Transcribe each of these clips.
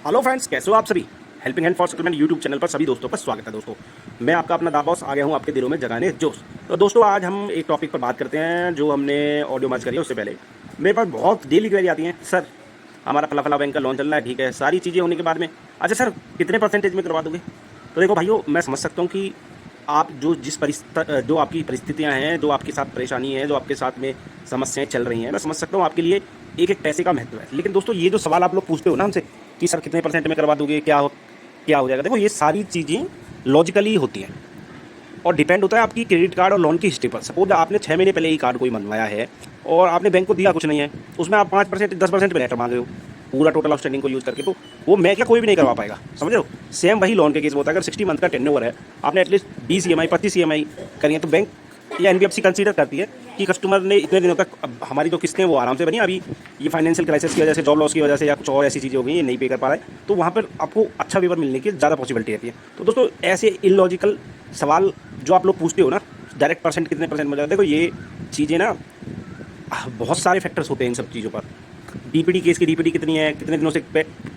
Hello friends, कैसे हो आप सभी। Helping hand for settlement YouTube channel पर सभी दोस्तों का स्वागत है। दोस्तों, मैं आपका अपना दा बॉस आ गया हूं आपके दिलों में जगाने जोश। तो दोस्तों, आज हम एक टॉपिक पर बात करते हैं जो हमने ऑडियो मर्ज करी है। उससे पहले मेरे पास बहुत डेली क्वेरी आती हैं। सर, हमारा फला फला बैंक का लोन चल रहा है, ठीक है, सारी चीज़ें होने के बाद में अच्छा सर कितने परसेंटेज में करवा दोगे। तो देखो भाइयों, मैं समझ सकता हूँ कि आप जो आपकी परिस्थितियाँ हैं, जो आपके साथ परेशानी है, जो आपके साथ में समस्याएं चल रही हैं, मैं समझ सकता हूँ आपके लिए एक एक पैसे का महत्व है। लेकिन दोस्तों, ये जो सवाल आप लोग पूछते हो ना हमसे कि सर कितने परसेंट में करवा दोगे, क्या हो जाएगा, देखो ये सारी चीज़ें लॉजिकली होती हैं और डिपेंड होता है आपकी क्रेडिट कार्ड और लोन की हिस्ट्री पर। सपोज आपने 6 महीने पहले ही कार्ड कोई बनवाया है और आपने बैंक को दिया कुछ नहीं है, उसमें आप 5% 10% पे लेटर मांग रहे हो पूरा टोटल आउटस्टैंडिंग को यूज़ करके, तो वो मैं क्या कोई भी नहीं करवा पाएगा, समझ रहे हो। सेम वही लोन के केस में होता है। अगर 60 मंथ का टेन्योर है, आपने एटलीस्ट 20 EMI 25 EMI करी है, तो बैंक या एनबीएफसी कंसीडर करती है कि कस्टमर ने इतने दिनों तक, अब हमारी जो किस्तें वो आराम से बनी, अभी ये फाइनेंशियल क्राइसिस की वजह से, जॉब लॉस की वजह से या कुछ और ऐसी चीज़ें हो गई, ये नहीं पे कर पा रहा है, तो वहाँ पर आपको अच्छा वेवर मिलने की ज़्यादा पॉसिबिलिटी रहती है। तो दोस्तों, ऐसे इलॉजिकल सवाल जो आप लोग पूछते हो ना, डायरेक्ट परसेंट कितने परसेंट में जाता है, देखो ये चीज़ें ना बहुत सारे फैक्टर्स होते हैं इन सब चीज़ों पर। डीपीडी केस की डीपीडी कितनी है, कितने दिनों से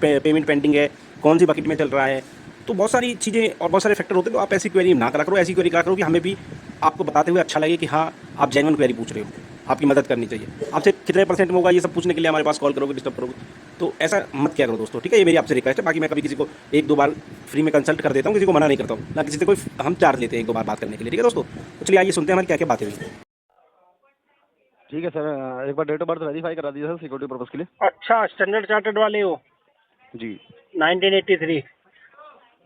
पेमेंट पेंडिंग है, कौन सी बकेट में चल रहा है, तो बहुत सारी चीज़ें और बहुत सारे फैक्टर होते हैं। तो आप ऐसी क्वेरी ना करा करो, ऐसी क्वेरी करा करो कि हमें भी आपको बताते हुए अच्छा लगे कि हाँ, आप जेन्युइन क्वेरी पूछ रहे हो, आपकी मदद करनी चाहिए। आपसे कितने परसेंट में होगा ये सब पूछने के लिए हमारे पास कॉल करोगे, डिस्टर्ब करोगे, तो ऐसा मत किया करो दोस्तों, ठीक है। ये मेरी आपसे रिक्वेस्ट है। बाकी मैं कभी किसी को 1-2 बार फ्री में कंसल्ट कर देता हूँ, किसी को मना नहीं करता हूँ ना, किसी से कोई हम चार्ज लेते हैं 1-2 बार बात करने के लिए, ठीक है दोस्तों। तो चलिए आइए सुनते हैं हमारी क्या क्या बातें हुई। ठीक है सर, एक बार डेट ऑफ बर्थ वेरीफाई करा दीजिए सर, सिक्योरिटी पर्पज के लिए। अच्छा, स्टैंडर्ड चार्टर्ड वाले हो। जी 1983।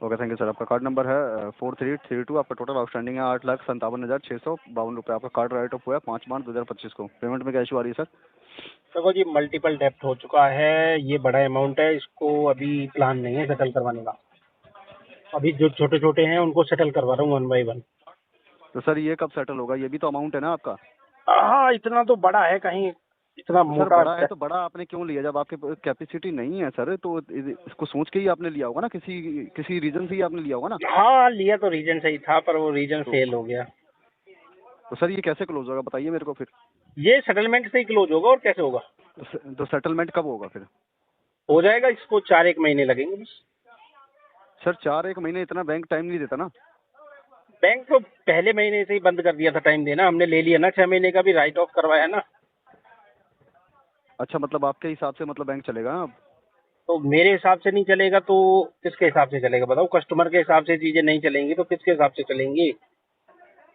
Okay, thank you sir. आपका कार्ड नंबर है 4332। आपका टोटल आउटस्टैंडिंग है 8,57,652 रुपये। आपका कार्ड राइट ऑफ हुआ है 5 मार्च 2025 को। पेमेंट में क्या इशू आ रही है सर? देखो जी, मल्टीपल डेप्ट हो चुका है, ये बड़ा अमाउंट है, इसको अभी प्लान नहीं है सेटल करवाने का। अभी जो छोटे छोटे हैं उनको सेटल करवा रहा हूँ 1 बाय 1। तो सर ये कब सेटल होगा? ये भी तो अमाउंट है ना आपका। हाँ, इतना तो बड़ा है, कहीं इतना तो सर मोटा। बड़ा है तो बड़ा आपने क्यों लिया? जब आपके कैपेसिटी नहीं है सर, तो इसको सोच के ही आपने लिया होगा ना, किसी रीजन से ही आपने लिया होगा ना। हाँ, लिया तो रीजन सही था, पर वो रीजन तो, फेल हो गया। तो सर ये कैसे क्लोज होगा बताइए मेरे को फिर। ये सेटलमेंट से ही क्लोज होगा, और कैसे होगा। तो सेटलमेंट कब होगा फिर? हो जाएगा, इसको 4-1 महीने लगेंगे बस। सर 4-1 महीने इतना बैंक टाइम नहीं देता ना। बैंक तो पहले महीने से ही बंद कर दिया था टाइम देना, हमने ले लिया ना 6 महीने का भी राइट ऑफ करवाया ना। अच्छा, मतलब आपके हिसाब से मतलब बैंक चलेगा अब? तो मेरे हिसाब से नहीं चलेगा तो किसके हिसाब से चलेगा बताओ। कस्टमर के हिसाब से चीजें नहीं चलेंगी तो किसके हिसाब से चलेंगी।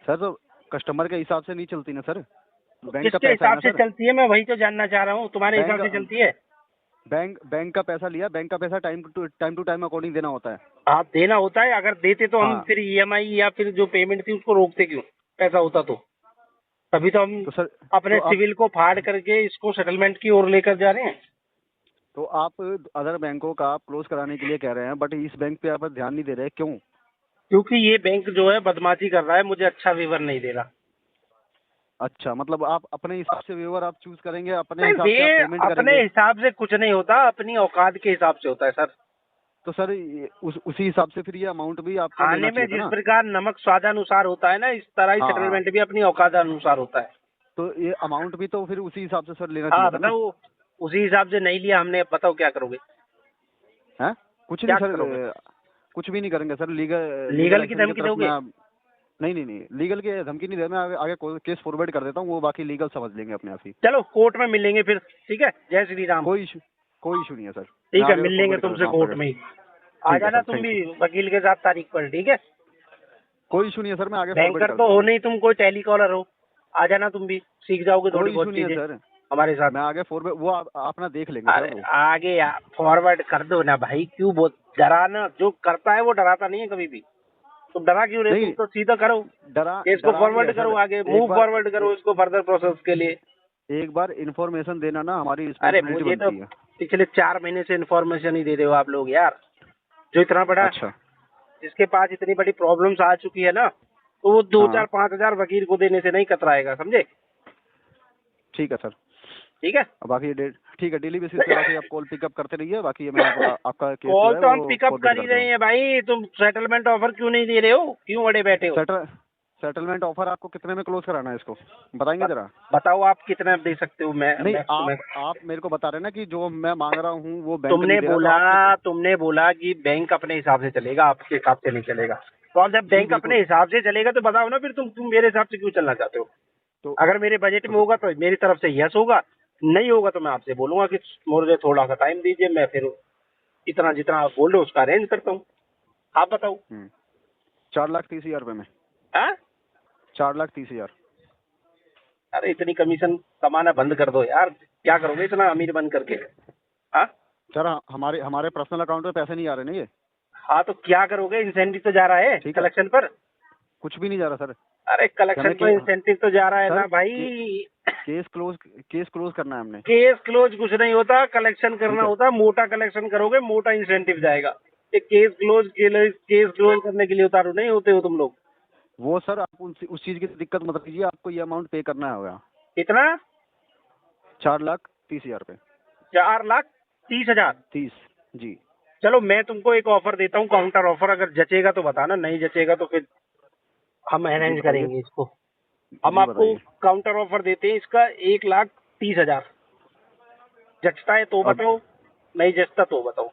सर तो कस्टमर के हिसाब से नहीं चलती ना सर, तो बैंक का किसके पैसा है हिसाब ना से सर। चलती है, मैं वही तो जानना चाह रहा हूँ, तुम्हारे हिसाब से बैंक चलती है। बैंक का पैसा लिया, बैंक का पैसा टाइम टू टाइम अकॉर्डिंग देना होता है। आप देना होता है, अगर देते तो हम हाँ फिर ईएमआई या फिर जो पेमेंट थी उसको रोकते क्यों। पैसा होता तो तभी तो हम तो सर अपने तो सिविल को फाड़ करके इसको सेटलमेंट की ओर लेकर जा रहे हैं। आप अदर बैंकों का आप क्लोज कराने के लिए कह रहे हैं, बट इस बैंक पे आप ध्यान नहीं दे रहे, क्यों? क्योंकि ये बैंक जो है बदमाशी कर रहा है, मुझे अच्छा विवर नहीं दे रहा। अच्छा, मतलब आप अपने हिसाब से व्यूअर आप चूज करेंगे, अपने नहीं, हिसाब से आप वे पेमेंट अपने करेंगे। हिसाब से कुछ नहीं होता, अपनी औकात के हिसाब से होता है सर। तो सर उसी हिसाब से फिर ये अमाउंट भी आपको लेना खाने में चाहिए था जिस ना। प्रकार नमक स्वादानुसार होता है ना, इस तरह ही हाँ हाँ, सेटलमेंट भी अपनी औकात अनुसार होता है। तो ये अमाउंट भी तो फिर उसी हिसाब से सर लेना चाहिए हाँ था ना। बताओ, उसी हिसाब से नहीं लिया हमने, बताओ क्या करोगे। हैं? कुछ नहीं क्या सर, करोगे, कुछ भी नहीं करेंगे सर। लीगल लीगल की एक्शन की धमकी तरफ दोगे। मैं नहीं, लीगल की धमकी नहीं दे, मैं आगे केस फॉरवर्ड कर देता हूँ, वो बाकी लीगल समझ लेंगे अपने आप ही। चलो कोर्ट में मिलेंगे फिर, ठीक है। जय श्री राम। कोई इशू नहीं है सर। मैं ठीक है, आगे मिल लेंगे फॉरवर्ड कर देता तुमसे हूँ कोर्ट आपका में ही। केस। आ ठीक है जाना सर, तुम थैंक भी यू। वकील के साथ तारीख पर, ठीक है। कोई इशू नहीं है सर, मैं आगे फॉरवर्ड बैंकर कर तो देता हो हूँ। नहीं तुम, कोई टेलीकॉलर हो। आ जाना तुम भी, सीख जाओगे थोड़ी कोई इशू बहुत नहीं है चीजें सर, हमारे साथ। मैं आगे फॉरवर्ड वो अपना देख लेंगे सर अरे वो। आगे फॉरवर्ड कर दो ना भाई, क्यों बहुत डराना। जो करता है वो डराता नहीं है कभी भी। तुम डरा क्यों रहे, तुम नहीं, तो सीधा करो। इसको डरा नहीं फॉरवर्ड रहे करो, सर। आगे एक मूव बार फॉरवर्ड करो इसको फर्दर प्रोसेस के लिए। एक बार इन्फॉर्मेशन देना ना हमारी अरे रिस्पॉन्सिबिलिटी मुझे तो बनती है। पिछले 4 महीने से इन्फॉर्मेशन ही दे रहे हो आप लोग यार। जो इतना बड़ा, अच्छा। जिसके पास इतनी बड़ी प्रॉब्लम्स आ चुकी है ना, तो वो 2-4-5 हजार वकील को देने से नहीं कतराएगा, समझे। ठीक है सर। ठीक है। अब बाकी ठीक है, डेली बेसिस पे बाकी आप कॉल पिकअप करते रहिए, बाकी ये मैं आपका केस जो कॉल है तो हम वो पिकअप फॉरवर्ड कर ही कर दे रहा रहे हूँ। हैं भाई, तुम सेटलमेंट ऑफर क्यों नहीं दे रहे हो, क्यों अड़े बैठे हो। सेटल सेटलमेंट ऑफर आपको कितने में क्लोज कराना है इसको, बताएंगे जरा? बताओ आप कितना दे सकते हो। मैं नहीं, मैं आप मेरे को बता रहे ना कि जो मैं मांग रहा हूँ वो बैंक नहीं दे रहा, तो तुमने बोला कि बैंक अपने हिसाब से चलेगा, आपके हिसाब से नहीं चलेगा। तो अब जब जी बैंक अपने बिल्कुल। हिसाब से चलेगा तो बताओ ना फिर तुम मेरे हिसाब से क्यों चलना चाहते हो। तो अगर मेरे बजट में होगा तो मेरी तरफ से यस होगा, नहीं होगा तो मैं आपसे बोलूंगा कि मुझे थोड़ा सा टाइम दीजिए, मैं फिर इतना जितना आप बोल रहे हो उसका अरेंज करता हूँ। आप बताओ। 4,30,000 रुपए में, हाँ 4,30,000। अरे इतनी कमीशन कमाना बंद कर दो यार, क्या करोगे इतना अमीर बन करके। हाँ सर हमारे हमारे पर्सनल अकाउंट में पैसे नहीं आ रहे ना ये, हाँ तो क्या करोगे, इंसेंटिव तो जा रहा है ठीक है। कलेक्शन पर। कुछ भी नहीं जा रहा सर। अरे कलेक्शन पर इंसेंटिव तो जा रहा है सर, ना भाई। केस क्लोज करना है हमने। केस क्लोज कुछ नहीं होता, कलेक्शन करना ठीक है। होता। मोटा कलेक्शन करोगे मोटा इंसेंटिव जाएगा। ये केस क्लोज करने के लिए उतारू नहीं होते हो तुम लोग। वो सर आप उस चीज की दिक्कत मत लीजिए, आपको ये अमाउंट पे करना होगा। कितना? 4,30,000 रुपए। 4,30,000। 30 जी। चलो मैं तुमको एक ऑफर देता हूँ, काउंटर ऑफर। अगर जचेगा तो बताना, नहीं जचेगा तो फिर हम जी अरेंज बताइए। करेंगे इसको। हम जी आपको बताइए। काउंटर ऑफर देते हैं इसका 1,30,000। जचता है तो अब बताओ, नहीं जचता तो बताओ।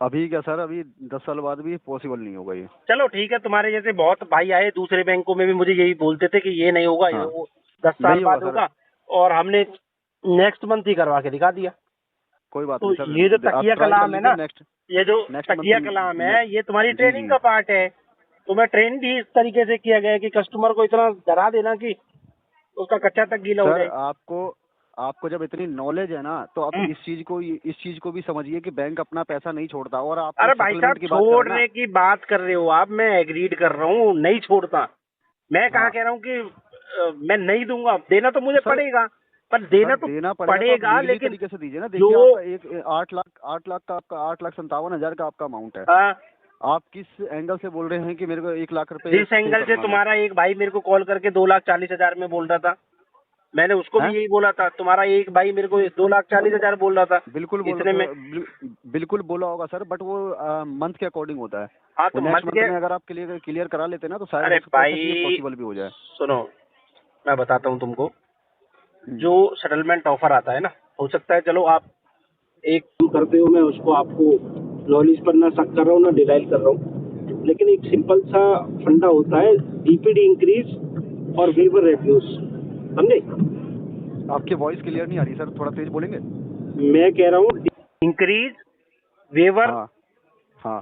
अभी क्या सर, अभी 10 साल बाद भी पॉसिबल नहीं होगा ये। चलो ठीक है, तुम्हारे जैसे बहुत भाई आए दूसरे बैंकों में भी, मुझे यही बोलते थे कि ये नहीं होगा, ये हाँ, वो 10 साल नहीं बाद होगा सर, होगा। और हमने नेक्स्ट मंथ ही करवा के दिखा दिया। कोई बात तो नहीं सर। ये जो आप तकिया ट्राई कर कलाम है लीजिए ना, नेक्स्ट ये जो नेक्स्ट तकिया मंथ कलाम में। है, ये तुम्हारी जी ट्रेनिंग जी। का पार्ट है। तुम्हें ट्रेन भी इस तरीके से किया गया है कि कस्टमर को इतना डरा देना कि उसका कच्चा तक गीला हो सर जाए। आपको जब इतनी नॉलेज है ना, तो आप इस चीज को भी समझिए कि बैंक अपना पैसा नहीं छोड़ता। और आप अरे भाई साहब सेटलमेंट की बात कर रहे हैं ना। छोड़ने की बात कर रहे हो आप, मैं एग्रीड कर रहा हूँ, नहीं छोड़ता। मैं कहाँ हाँ कह रहा हूँ कि मैं नहीं दूंगा, देना तो मुझे सर, पड़ेगा। पर देना तो देना पड़ेगा तो आप पड़ेगा, लीगली लेकिन तरीके से दीजिए ना। देखिए जो आपका एक 8 लाख का आपका 8,57,000 का आपका अमाउंट है। हाँ, आप किस एंगल से बोल रहे हैं कि मेरे को 1 लाख रुपए जिस पे एंगल से करवाना है? तुम्हारा एक भाई मेरे को कॉल करके 2,40,000 में बोल रहा था, मैंने उसको भी हैं? यही बोला था। तुम्हारा एक भाई मेरे को 2,40,000 बोल रहा था। इतने में बिल्कुल बोला होगा सर, बट वो मंथ के अकॉर्डिंग होता है। हाँ वो तो नेक्स्ट मत मंथ के। में अगर आप क्लियर करा लेते ना, तो शायद अरे हो सकता था कि ये भाई पॉसिबल भी हो जाए। सुनो, मैं बताता हूँ तुमको। हम्म। जो सेटलमेंट ऑफर आता है ना, हो सकता है चलो आप एक काम करते हो, मैं उसको आपको नॉलेज पर ना शक कर रहा हूँ ना डिनाइल कर रहा हूँ, लेकिन एक सिंपल सा फंडा होता है, डीपीडी इंक्रीज और वेवर रिड्यूस। समझे? आपकी वॉइस क्लियर नहीं आ रही सर, थोड़ा तेज बोलेंगे? मैं कह रहा हूँ इंक्रीज वेवर, हाँ हाँ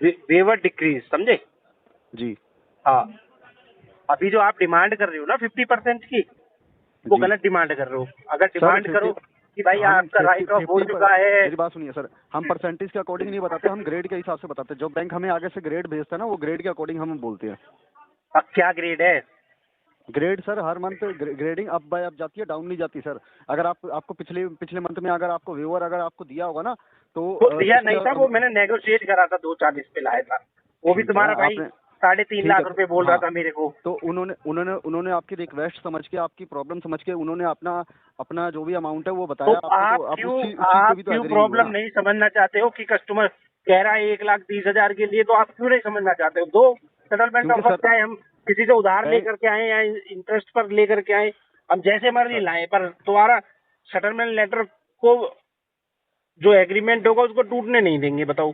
वेवर डिक्रीज। समझे? जी हाँ, अभी जो आप डिमांड कर रहे हो ना 50% की, वो जी। गलत डिमांड कर रहे हो। अगर सर डिमांड करो 50 कि भाई हम आपका 50 राइट ऑफ हो 50 पर चुका है। मेरी बात सुनिए सर, हम परसेंटेज के अकॉर्डिंग नहीं बताते, हम ग्रेड के हिसाब से बताते हैं। जो बैंक हमें आगे से ग्रेड भेजता है ना, वो ग्रेड के अकॉर्डिंग हम बोलते हैं। अब क्या ग्रेड है? Grade sir her month grading up by up जाती है, डाउन नहीं जाती सर। अगर आपको पिछले मंथ में अगर आपको व्यूअर अगर आपको दिया होगा ना, तो वो दिया नहीं था, वो पिछले मैंने नेगोशिएट करा था, 240 पे लाया था। वो भी ठीक है तुम्हारा भाई आपने 3.5 ठीक लाख है। रुपए बोल रहा हाँ, था मेरे को। तो उन्होंने आपकी रिक्वेस्ट समझ के, आपकी प्रॉब्लम समझ के, उन्होंने अपना अपना जो भी अमाउंट है वो तो बताया आपको। आप तो आप क्यों उस चीज पे भी तो एग्री हुए प्रॉब्लम ना। नहीं समझना चाहते हो कि कस्टमर कह रहा है 1,30,000 के लिए, तो आप क्यों नहीं समझना चाहते हो? दो सेटलमेंट क्योंकि ऑफर, सर चाहे हम किसी से उधार बैंक लेकर के आए या इंटरेस्ट पर लेकर के आए, हम जैसे मर्जी सर लाएं, पर तुम्हारा सेटलमेंट लेटर को जो एग्रीमेंट होगा उसको टूटने नहीं देंगे। बताओ।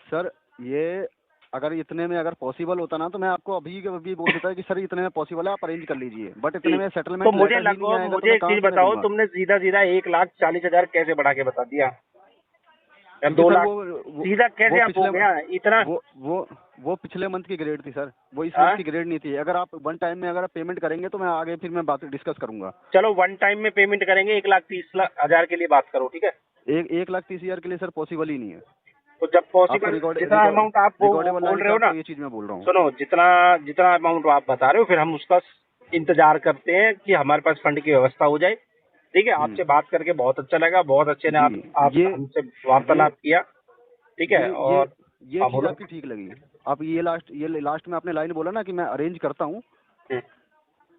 सर ये अगर इतने में अगर पॉसिबल होता ना, तो मैं आपको अभी के अभी बोल देता कि सर इतने में पॉसिबल है, आप अरेंज कर लीजिए। बट इतने में तो सेटलमेंट मुझे लेटर ही नहीं लगभग, आएगा, तो मुझे मैं एक कहाँ चीज से मैं बताओ, दूंगा? तुमने सीधा सीधा 1,40,000 कैसे बढ़ा के बता दिया? या क्योंकि 2 सर लाख सीधा कैसे आप हो गया इतना? वो पिछले मंथ की ग्रेड थी सर, वो इस हाँ? मंथ की ग्रेड नहीं थी। अगर आप वन टाइम में अगर आप पेमेंट करेंगे, तो मैं आगे फिर मैं बात डिस्कस करूंगा। चलो वन टाइम में पेमेंट करेंगे, 1,30,000 के लिए बात करो, ठीक है? 1,30,000 के लिए सर पॉसिबल ही नहीं है। तो जब आपको पॉसिबल, जितना अमाउंट आप रिकॉर्डेबल बोल लाइन रहे पे हो ना, आपको ये चीज मैं बोल रहा हूँ। सुनो, जितना जितना अमाउंट आप बता रहे हो, फिर हम उसका इंतजार करते हैं कि हमारे पास फंड की व्यवस्था हो जाए। ठीक है, आपसे बात करके बहुत अच्छा लगा, बहुत अच्छे ने जी आप ये हमसे ये वार्तालाप किया। ठीक है, ये ये और ये हाँ चीज बोलो। आपकी ठीक लगी। आप ये लास्ट में आपने लाइन बोला ना कि मैं अरेंज करता हूँ, हम्म।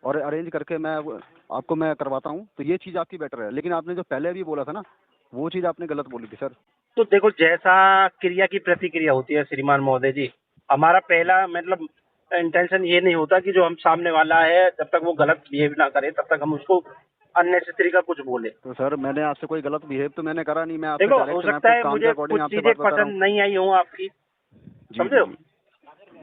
और अरेंज करके मैं करवाता हूँ, तो ये चीज आपकी बेटर है। लेकिन आपने जो पहले भी बोला था ना, वो चीज आपने गलत बोली थी सर। तो देखो, जैसा क्रिया की प्रतिक्रिया होती है श्रीमान महोदय जी, हमारा पहला मतलब इंटेंशन ये नहीं होता कि जो हम सामने वाला है जब तक वो गलत बिहेव ना करे तब तक हम उसको अननेसेसरी का कुछ बोले। तो सर मैंने आपसे कोई गलत बिहेव तो मैंने करा नहीं, मैं आपसे देखो हो डायरेक्ट मैं सकता आपके है काम के मुझे अकॉर्डिंग कुछ आपसे चीजें बात बता रहा हूँ। पसंद नहीं आई हों आपकी, जी समझे हो? जी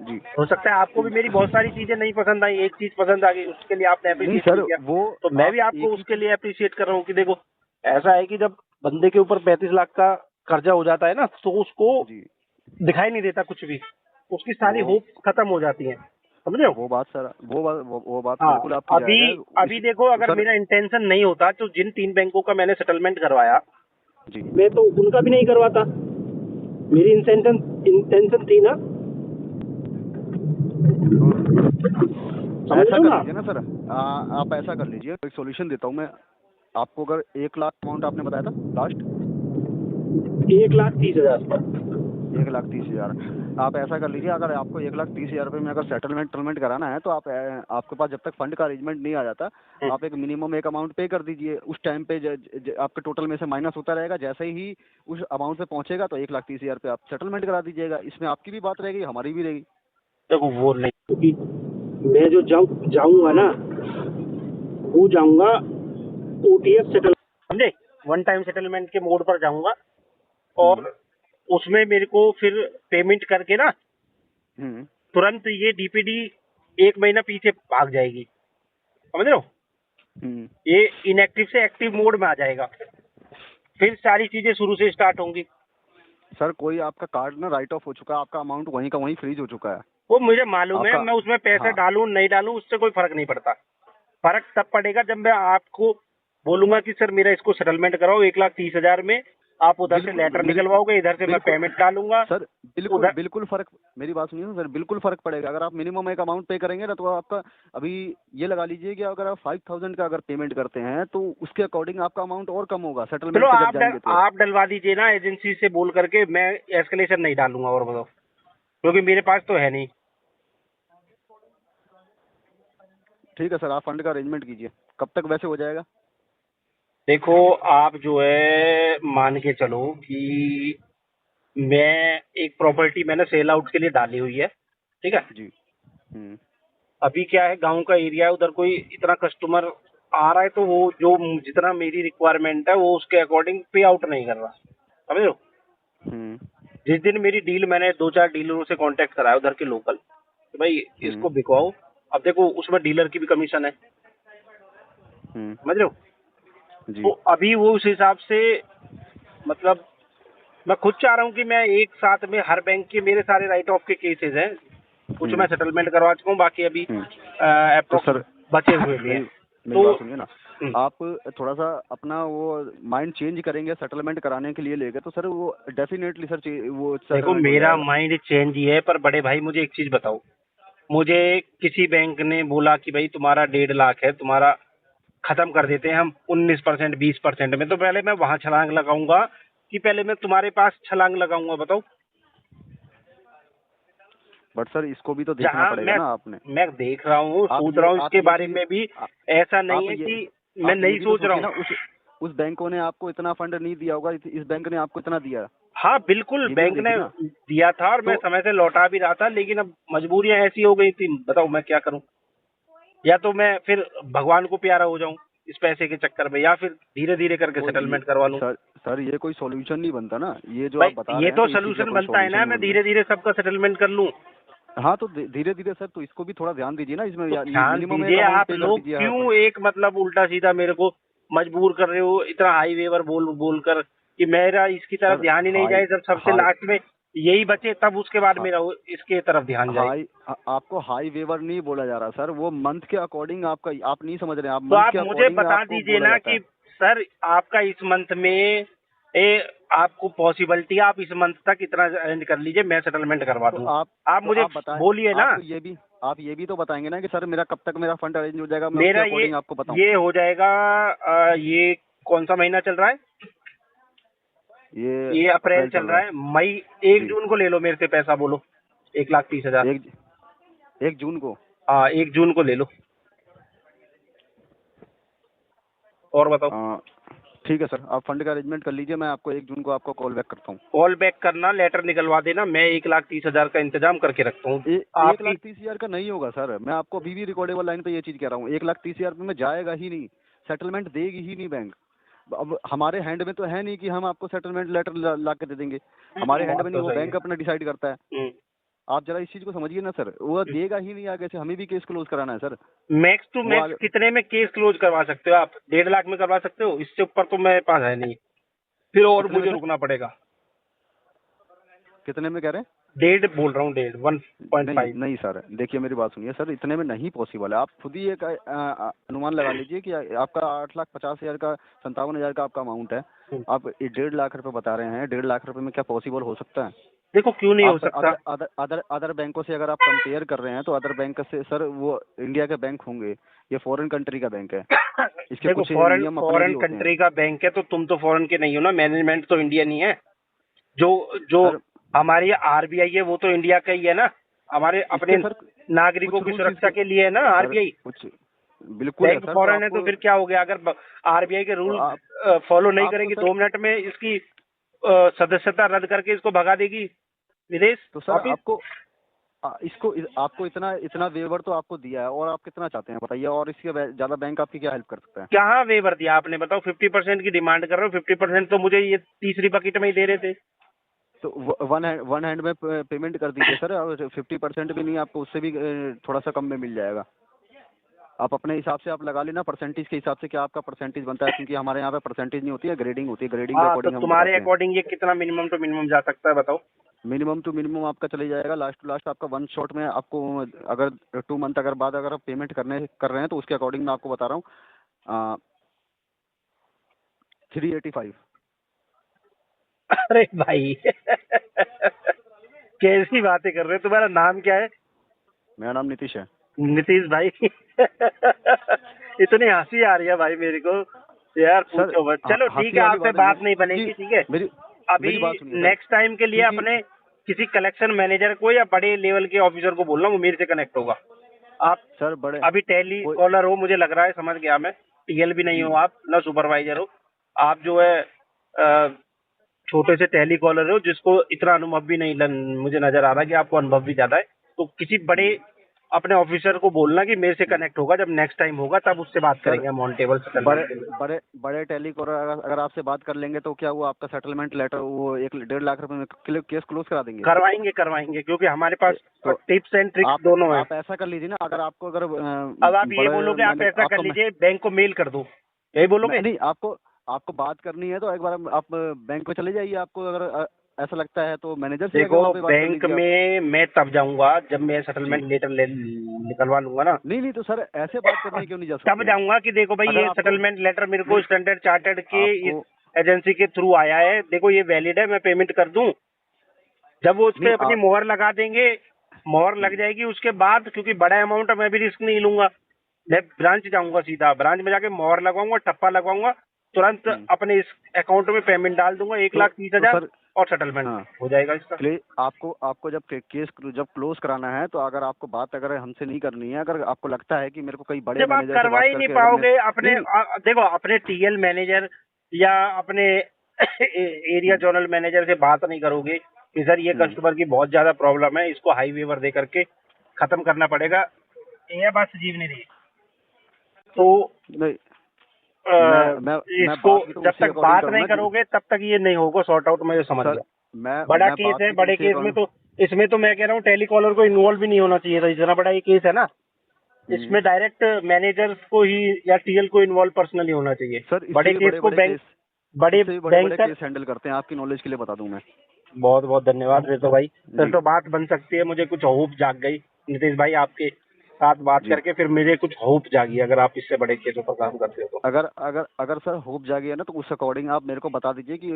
जी। हो सकता है आपको भी मेरी बहुत सारी चीजें नहीं पसंद आई, एक चीज पसंद आ गई, उसके लिए आपने नहीं अप्रिशिएट सर, नहीं किया। वो तो मैं भी आप आपको एक ही उसके लिए अप्रिशिएट कर रहा हूँ कि देखो ऐसा है कि जब बंदे के ऊपर 35 लाख का कर्जा हो जाता है ना तो उसको जी दिखाई नहीं देता कुछ भी, उसकी सारी वो होप खत्म हो जाती है, समझे हो? वो बात सर, वो बात हाँ, बिल्कुल आपकी अभी जायज़ है। अभी देखो तो अगर सर मेरा इंटेंशन नहीं होता तो जिन 3 बैंकों का मैंने सेटलमेंट करवाया जी, मैं तो उनका भी नहीं करवाता। मेरी इंटेंशन इंटेंशन थी ना, तो समझ ऐसा लो कर ना। लीजिए ना सर, आप ऐसा कर लीजिए, एक सॉल्यूशन देता हूँ मैं आपको। अगर 1 लाख अमाउंट आपने बताया था लास्ट, 1,30,000 1,30,000, आप ऐसा कर लीजिए, अगर आपको 1,30,000 रुपये में अगर सेटलमेंट कराना है तो आप आपके पास जब तक फंड का अरेंजमेंट नहीं आ जाता, आप एक मिनिमम एक अमाउंट पे कर दीजिए। उस टाइम पे आपके टोटल में से माइनस होता रहेगा, जैसे ही उस अमाउंट पे पहुंचेगा तो 1,30,000 पे आप सेटलमेंट करा दीजिएगा। इसमें आपकी भी बात रहेगी, हमारी भी रहेगी। देखो वो नहीं, क्योंकि मैं जो जाऊंगा ना वो जाऊंगा ओटीएफ सेटल, समझे, वन टाइम सेटलमेंट के मोड पर जाऊंगा और हम्म उसमें मेरे को फिर पेमेंट करके ना हम्म तुरंत ये डीपीडी 1 महीना पीछे भाग जाएगी, समझ रहे हो? हम्म। ये इनएक्टिव से एक्टिव मोड में आ जाएगा, फिर सारी चीजें शुरू से स्टार्ट होंगी। सर कोई आपका कार्ड ना राइट ऑफ हो चुका है, आपका अमाउंट वहीं का वहीं फ्रीज हो चुका है वो मुझे मालूम है, आपका। मैं उसमें पैसे हाँ डालूं नहीं डालूं उससे कोई फर्क नहीं पड़ता। फर्क तब पड़ेगा जब मैं आपको बोलूंगा कि सर मेरा इसको सेटलमेंट कराओ 1,30,000 में, आप उधर से बिल्कुल लेटर मेरी निकलवाओगे, इधर से मैं बिल्कुल पेमेंट डालूंगा सर, बिल्कुल उधर। बिल्कुल फर्क, मेरी बात सुनिए ना सर, बिल्कुल फर्क पड़ेगा। अगर आप मिनिमम एक अमाउंट पे करेंगे ना तो आपका, अभी ये लगा लीजिए कि अगर आप 5,000 का अगर पेमेंट करते हैं तो उसके अकॉर्डिंग आपका अमाउंट और कम होगा चलो सेटलमेंट पे जब जाएंगे तो। आप डलवा दीजिए ना एजेंसी से बोल करके, मैं एस्केलेशन नहीं डालूंगा और बताओ, क्योंकि मेरे पास तो है नहीं। ठीक है सर, आप फंड का अरेंजमेंट कीजिए, कब तक वैसे हो जाएगा? देखो आप जो है मान के चलो कि मैं एक प्रॉपर्टी मैंने सेल आउट के लिए डाली हुई है, ठीक है? जी। हम्म अभी क्या है, गांव का एरिया है, उधर कोई इतना कस्टमर आ रहा है तो वो जो जितना मेरी रिक्वायरमेंट है वो उसके अकॉर्डिंग पे आउट नहीं कर रहा, समझ लो। हम्म जिस दिन मेरी डील, मैंने 2-4 डीलरों से कांटेक्ट कराया उधर के लोकल कि भाई हम्म इसको बिकवाओ, अब देखो उसमें डीलर की भी कमीशन है, समझ रहे हो? तो जी। अभी वो उस हिसाब से, मतलब मैं खुद चाह रहा हूँ कि मैं एक साथ में हर बैंक के, मेरे सारे राइट ऑफ के केसेस हैं, कुछ मैं हम्म सेटलमेंट करवा चुका हूँ, बाकी अभी हम्म। तो अप्रोक्स सर बचे हुए भी हैं। मेरी तो बात सुनिए ना, आप थोड़ा सा अपना वो माइंड चेंज करेंगे सेटलमेंट कराने के लिए लेके, तो सर वो डेफिनेटली सर वो देखो सेटलमेंट हो मेरा जाएगा। माइंड चेंज ही है, पर बड़े भाई मुझे एक चीज बताओ, मुझे किसी बैंक ने बोला कि भाई तुम्हारा 1.5 लाख है, तुम्हारा खत्म कर देते हैं हम 19% 20% में, तो पहले मैं वहां छलांग लगाऊंगा कि पहले मैं तुम्हारे पास छलांग लगाऊंगा, बताओ? बट सर इसको भी तो देखना जहां पड़ेगा ना आपने। मैं देख रहा हूँ, सोच रहा हूँ आप इसके ये बारे चीज में भी, आ- ऐसा नहीं आप है ये कि मैं आप ये नहीं भी तो सोच रहा सोचिए ना, हूँ। उस बैंकों ने आपको इतना फंड नहीं दिया होगा, इस बैंक ने आपको इतना दिया, हाँ बिल्कुल, ये भी तो बैंक ने देखिए ना। दिया था और मैं तो समय से लौटा भी रहा था, लेकिन अब मजबूरियां ऐसी हो गई थी, बताओ मैं क्या करूं? या तो मैं फिर भगवान को प्यारा हो जाऊं इस पैसे के चक्कर में, या फिर धीरे धीरे करके वो ये सेटलमेंट करवा लूं। सर ये कोई सॉल्यूशन नहीं बनता ना, ये जो भाई आप बता ये रहे हैं तो तो इस चीज का सोल्यूशन कोई बनता है सॉल्यूशन ना, नहीं मैं बनता। धीरे धीरे सबका सेटलमेंट कर लूं। हाँ तो धीरे धीरे सर, तो इसको भी थोड़ा ध्यान दीजिए ना, इसमें तो ध्यान मिनिमम एक दीजिए, अमाउंट आप पे कर लोग दीजिए आप। क्यों एक मतलब उल्टा सीधा मेरे को मजबूर कर रहे हो इतना हाई वेवर बोल बोल कर कि मेरा इसकी तरफ सर ध्यान ही नहीं हाई जाए, जब सबसे हाई लास्ट में यही बचे तब उसके बाद हा, मेरा इसके तरफ ध्यान जाए। आपको हाई वेवर नहीं बोला जा रहा सर, वो मंथ के अकॉर्डिंग आपका, आप नहीं समझ रहे हैं, आप तो मंथ आप के मुझे अकॉर्डिंग बता आपको दीजिए बोला ना जाता कि है। सर आपका इस मंथ में आपको पॉसिबिलिटी, आप इस मंथ तक इतना अरेंज कर लीजिए, मैं सेटलमेंट करवा तो दूं। आप आप तो मुझे आप बताएं, बोलिए ना। आप ये भी तो बताएंगे ना कि सर मेरा कब तक मेरा फंड अरेंज हो जाएगा, मैं उसके मेरा अकॉर्डिंग आपको बताऊं। ये हो जाएगा, ये कौन सा महीना चल रहा है? ये ये अप्रैल अप्रैल चल चल रहा रहा है, मई 1 जी। जून को ले लो मेरे से पैसा, बोलो 1,30,000। 1 जून को। हाँ 1 जून को ले लो, और बताओ। आ, ठीक है सर, आप फंड का अरेंजमेंट कर लीजिए, मैं आपको 1 जून को आपको कॉल बैक करता हूँ। कॉल बैक करना, लेटर निकलवा देना, मैं 1,30,000 का इंतजाम करके रखता हूँ। 1,30,000 का नहीं होगा सर, मैं आपको अभी भी रिकॉर्डेबल लाइन पे ये चीज़ कह रहा हूँ। 1,30,000 रुपये में जाएगा ही नहीं, सेटलमेंट देगी ही नहीं बैंक। अब हमारे हैंड में तो है नहीं कि हम आपको सेटलमेंट लेटर ला के दे देंगे, हमारे हैंड में नहीं, वो बैंक अपना डिसाइड करता है। आप जरा इस चीज को समझिए ना सर, वो देगा ही नहीं आगे से, हमें भी केस क्लोज कराना है सर। मैक्स टू मैक्स कितने में केस क्लोज करवा सकते हो आप? 1.5 लाख में करवा सकते हो? इससे ऊपर तो मेरे पास है नहीं, फिर और मुझे रुकना पड़ेगा। कितने में कह रहे हैं? 1.5 बोल रहा हूँ, 1.5। नहीं सर, देखिए मेरी बात सुनिए सर, इतने में नहीं पॉसिबल है। आप खुद ही एक अनुमान लगा लीजिए कि आपका 8,50,000 का 57,000 का आपका अमाउंट है, आप 1.5 लाख रुपए बता रहे हैं। 1.5 लाख रुपए में क्या पॉसिबल हो सकता है? देखो क्यों नहीं हो सकता। अदर बैंकों से अगर आप कंपेयर कर रहे हैं तो अदर बैंक से सर वो इंडिया के बैंक होंगे, ये फॉरेन कंट्री का बैंक है। इसके देखो कुछ नियम अपने भी फॉरेन होते हैं। कंट्री का बैंक है तो तुम तो फॉरेन के नहीं हो ना, मैनेजमेंट तो इंडियन ही है। जो हमारी आरबीआई है वो तो इंडिया का ही है ना, हमारे अपने नागरिकों की सुरक्षा के लिए है ना आरबीआई। कुछ बिल्कुल बैंक फॉरेन है तो फिर क्या हो गया? अगर आरबीआई के रूल फॉलो नहीं करेंगे, 2 मिनट में इसकी सदस्यता रद्द करके इसको भगा देगी विदेश। तो सर आपको इतना वेवर तो आपको दिया है, और आप कितना चाहते हैं बताइए, और इसके ज्यादा बैंक आपकी क्या हेल्प कर सकता है? कहाँ वेवर दिया आपने, बताओ? 50% की डिमांड कर रहे हो, 50% तो मुझे ये तीसरी बकेट में ही दे रहे थे। तो वन हैंड में पेमेंट कर दीजिए सर, और 50% भी नहीं, आपको उससे भी थोड़ा सा कम में मिल जाएगा। आप अपने हिसाब से आप लगा लेना, परसेंटेज के हिसाब से क्या आपका परसेंटेज बनता है, क्योंकि हमारे यहाँ पे परसेंटेज नहीं होती है, ग्रेडिंग होती है। ग्रेडिंग के अकॉर्डिंग तो तुम्हारे अकॉर्डिंग ये कितना मिनिमम टू मिनिमम जा सकता है बताओ? मिनिमम टू मिनिमम आपका चले जाएगा लास्ट टू लास्ट आपका 1 शॉट में। आपको अगर 2 मंथ अगर बाद अगर आप पेमेंट कर रहे हैं तो उसके अकॉर्डिंग मैं आपको बता रहा हूँ 385। अरे भाई कैसी बातें कर रहे हो? तुम्हारा नाम क्या है? मेरा नाम नीतीश है। नीतीश भाई इतनी हंसी आ रही है भाई मेरे को यार, पूछो मत। चलो ठीक है, आपसे बात नहीं बनेगी, ठीक है। अभी नेक्स्ट टाइम के लिए अपने किसी कलेक्शन मैनेजर को या बड़े लेवल के ऑफिसर को बोलना, वो मेरे से कनेक्ट होगा। आप सर बड़े अभी टेली कॉलर हो, मुझे लग रहा है, समझ गया मैं। टीएल भी नहीं हो आप, ना सुपरवाइजर हो आप, जो है छोटे से टेली कॉलर हो जिसको इतना अनुभव भी नहीं मुझे नजर आ रहा है कि आपको अनुभव भी ज्यादा है। तो किसी बड़े अपने ऑफिसर को बोलना कि मेरे से कनेक्ट होगा, जब नेक्स्ट टाइम होगा तब उससे बात करेंगे हम ऑन टेबल सेटलमेंट। बड़े टेली कॉलर अगर आपसे बात कर लेंगे तो क्या वो आपका सेटलमेंट लेटर वो 1.5 लाख रुपए में केस क्लोज करा देंगे? करवाएंगे क्योंकि हमारे पास टिप्स एंड ट्रिक्स दोनों है। आप ऐसा कर लीजिए ना, अगर आपको अब आप ये बोलोगे, आप ऐसा कर लीजिए, बैंक को मेल कर दो, यही बोलोगे? नहीं, आपको बात करनी है तो एक बार आप बैंक में चले जाइए। आपको अगर ऐसा लगता है तो मैनेजर से देखो, बैंक में मैं तब जाऊंगा जब मैं सेटलमेंट लेटर निकलवा लूंगा ना। नहीं तो सर ऐसे बात करने क्यों नहीं जा सकते? तब जाऊंगा कि देखो भाई, ये सेटलमेंट लेटर मेरे को स्टैंडर्ड चार्टर्ड के इस एजेंसी के थ्रू आया है, देखो ये वैलिड है, मैं पेमेंट कर दूं। जब वो उस पर अपनी मोहर लगा देंगे, मोहर लग जाएगी, उसके बाद क्योंकि बड़ा अमाउंट है, मैं भी रिस्क नहीं लूंगा, मैं ब्रांच जाऊंगा, सीधा ब्रांच में जाके मोहर लगवाऊंगा, ठप्पा लगवाऊंगा, तुरंत अपने इस अकाउंट में पेमेंट डाल दूंगा 1,30,000 और सेटलमेंट हो जाएगा इसका। आपको जब केस जब क्लोज कराना है तो अगर आपको बात अगर हमसे नहीं करनी है, अगर आपको लगता है कि मेरे को कई बड़े जब आप करवा ही नहीं पाओगे अपने, देखो अपने टीएल मैनेजर या अपने एरिया जोनल मैनेजर से बात नहीं करोगे कि सर ये कस्टमर की बहुत ज्यादा प्रॉब्लम है, इसको हाई वेवर दे करके खत्म करना पड़ेगा, ये बात सजीव नहीं रही तो इसको जब तक बात नहीं करोगे तब तक ये नहीं होगा सॉर्ट आउट। मैं समझ गया, बड़ा केस है, बड़े केस में तो इसमें तो मैं कह रहा हूँ टेलीकॉलर को इन्वॉल्व भी नहीं होना चाहिए था, इतना बड़ा ये केस है ना, इसमें डायरेक्ट मैनेजर्स को ही या टीएल को इन्वॉल्व पर्सनली होना चाहिए। बड़े केस को बैंक बड़े केस हैंडल करते हैं, आपकी नॉलेज के लिए बता दूं मैं। बहुत बहुत धन्यवाद रेतो भाई, फिर तो बात बन सकती है, मुझे कुछ होप जाग गई नीतीश भाई, आपके साथ बात करके फिर मेरे कुछ होप जागी, अगर आप इससे बड़े केसों पर काम करते हो तो। अगर सर होप जागी है ना तो उस अकॉर्डिंग आप मेरे को बता दीजिए कि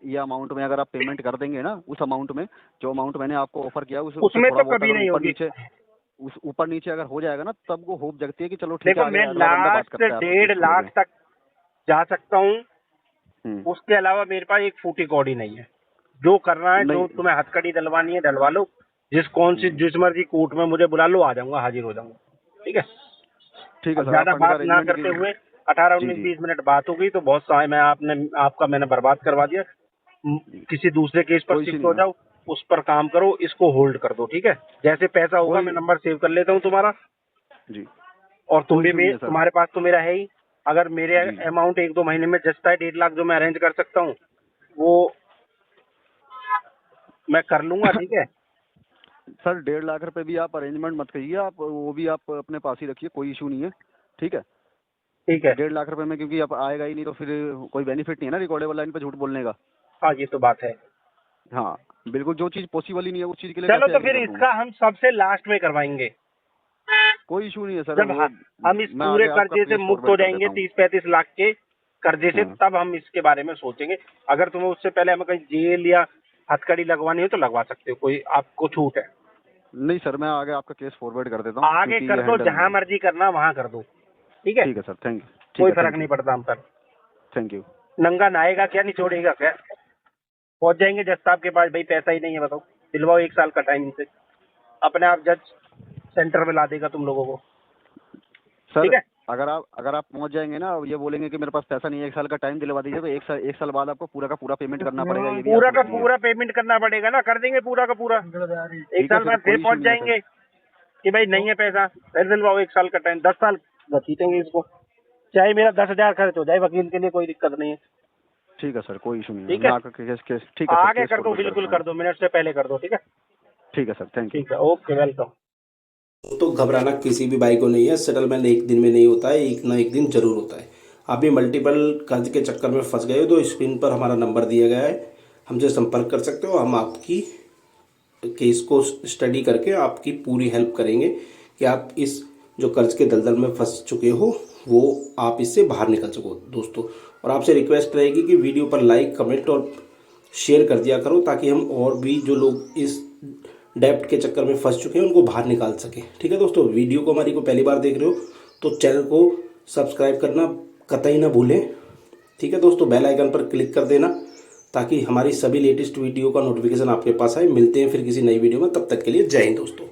ये अमाउंट में अगर आप पेमेंट कर देंगे ना, उस अमाउंट में जो अमाउंट मैंने आपको ऑफर किया उसमें तो कभी नहीं होगी, ऊपर नीचे अगर हो जाएगा ना तब वो होप जगती है कि चलो ठीक है। देखो मैं लास्ट 1.5 लाख तक जा सकता हूँ, उसके अलावा मेरे पास एक फूटी कौड़ी नहीं है। जो करना है, जो तुम्हें हथकड़ी डलवानी है डलवा लो, जिस मर्जी कोर्ट में मुझे बुला लो, आ जाऊंगा, हाजिर हो जाऊंगा, ठीक है। ज्यादा बात ना करते हुए 18 जी, 19 जी। 20 मिनट बात हो गई तो बहुत समय मैंने बर्बाद करवा दिया। किसी दूसरे केस पर कोई इशू शिफ्ट नहीं हो है, जाओ, उस पर काम करो, इसको होल्ड कर दो, ठीक है? जैसे पैसा होगा मैं कोई नंबर सेव कर लेता हूँ तुम्हारा, जी, और कोई इशू नहीं है सर। तुम्हारे पास तो मेरा है ही। अगर मेरे जी, जी। अमाउंट 1-2 महीने में जचता है 1.5 लाख जो मैं अरेंज कर सकता हूँ, वो मैं कर लूंगा, ठीक है? सर 1.5 लाख रुपए भी आप अरेंजमेंट मत करिए, आप वो भी आप अपने पास ही रखिए, कोई इशू नहीं है, ठीक है? ठीक है। 1.5 लाख रुपए में क्योंकि अब आएगा ही नहीं तो फिर कोई बेनिफिट नहीं है ना रिकॉर्डेबल लाइन पे झूठ बोलने का। हाँ, ये तो बात है। हाँ, बिल्कुल, जो चीज़ पॉसिबल ही नहीं है उस चीज़ के लिए चलो कैसे तो एग्री फिर कर दूँगा? इसका हम सबसे लास्ट में करवाएंगे, कोई इशू नहीं है सर, जब वो हम इस मैं पूरे आगे आपका कर्जे से केस मुक्त हो फॉरवर्ड कर जाएंगे देता हूँ। 30-35 लाख के कर्जे से, हाँ, तब हम इसके बारे में सोचेंगे। अगर तुम्हें उससे पहले हमें कहीं जेल या हथकड़ी लगवानी हो तो लगवा सकते हो, कोई आपको छूट है। नहीं सर, मैं आगे आपका केस फॉरवर्ड कर देता हूँ आगे क्योंकि कर ये दो, हैंडल जहां नहीं है। मर्जी करना वहां कर दो, ठीक है? ठीक है सर, ठीक कोई है, फर्क नहीं पड़ता हम पर। Thank you. नंगा नहाएगा क्या, निचोड़ेगा क्या? पहुंच जाएंगे जज साहब के पास, भाई पैसा ही नहीं है, बताओ, दिलवाओ 1 साल का टाइम से, अपने आप जज सेंटर में ला देगा तुम लोगों को, सर ठीक है? अगर आप पहुंच जाएंगे ना, ये बोलेंगे कि मेरे पास पैसा नहीं है, 1 साल का टाइम दिलवा दीजिए, तो 1 साल बाद आपको पूरा का पूरा पेमेंट करना पड़ेगा, ये भी आप पूरा का सोच लीजिए। पूरा पेमेंट करना पड़ेगा ना, कर देंगे पूरा का पूरा। 1 ठीक है साल सर, बाद फिर कोई इशू पहुंच नहीं है सर। जाएंगे कि भाई नहीं है पैसा, फिर दिलवाओ 1 साल का टाइम, 10 साल घसीटेंगे इसको, चाहे मेरा 10,000 खर्च हो जाए, वकील के लिए कोई दिक्कत नहीं है, ठीक है सर, कोई इशू नहीं है, ठीक मैं है? आपका केस केस ठीक है सर, आगे केस कर दो, फॉरवर्ड बिल्कुल करता हूँ। कर दो, मिनट से पहले कर दो, ठीक है? ठीक है सर, थैंक यू। ठीक है, ओके, वेलकम। तो घबराना किसी भी भाई को नहीं है, सेटलमेंट एक दिन में नहीं होता है, एक ना एक दिन जरूर होता है। आप भी मल्टीपल कर्ज के चक्कर में फंस गए हो तो स्क्रीन पर हमारा नंबर दिया गया है, हमसे संपर्क कर सकते हो। हम आपकी केस को स्टडी करके आपकी पूरी हेल्प करेंगे कि आप इस जो कर्ज के दलदल में फंस चुके हो वो आप इससे बाहर निकल सको दोस्तों। और आपसे रिक्वेस्ट रहेगी कि वीडियो पर लाइक, कमेंट और शेयर कर दिया करो ताकि हम और भी जो लोग इस डेप्ट के चक्कर में फंस चुके हैं उनको बाहर निकाल सके, ठीक है दोस्तों? वीडियो को हमारी को पहली बार देख रहे हो तो चैनल को सब्सक्राइब करना कतई ना भूलें, ठीक है दोस्तों? बेल आइकन पर क्लिक कर देना ताकि हमारी सभी लेटेस्ट वीडियो का नोटिफिकेशन आपके पास आए। मिलते हैं फिर किसी नई वीडियो में, तब तक के लिए जय हिंद दोस्तों।